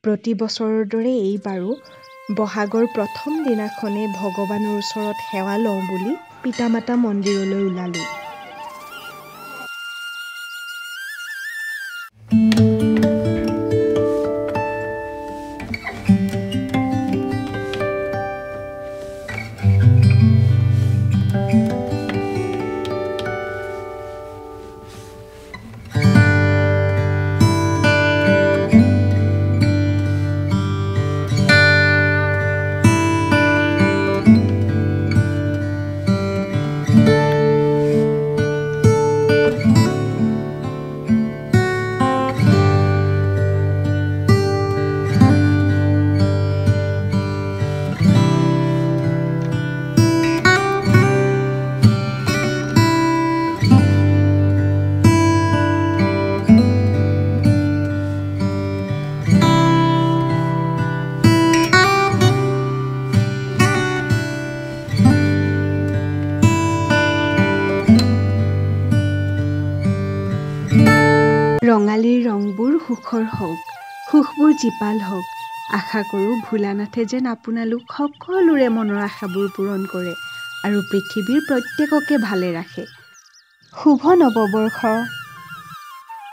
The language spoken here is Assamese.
প্ৰতি বছৰৰ দৰে এইবাৰো বহাগৰ প্ৰথম দিনাখনে ভগৱানৰ ওচৰত সেৱা লওঁ বুলি পিতামাতা মন্দিৰলৈ ওলালোঁ। ৰঙালীৰ ৰংবোৰ সুখৰ হওক, সুখবোৰ জীপাল হওক। আশা কৰোঁ ভোলানাথে যেন আপোনালোক সকলোৰে মনৰ আশাবোৰ পূৰণ কৰে আৰু পৃথিৱীৰ প্ৰত্যেককে ভালে ৰাখে। শুভ নৱবৰ্ষ।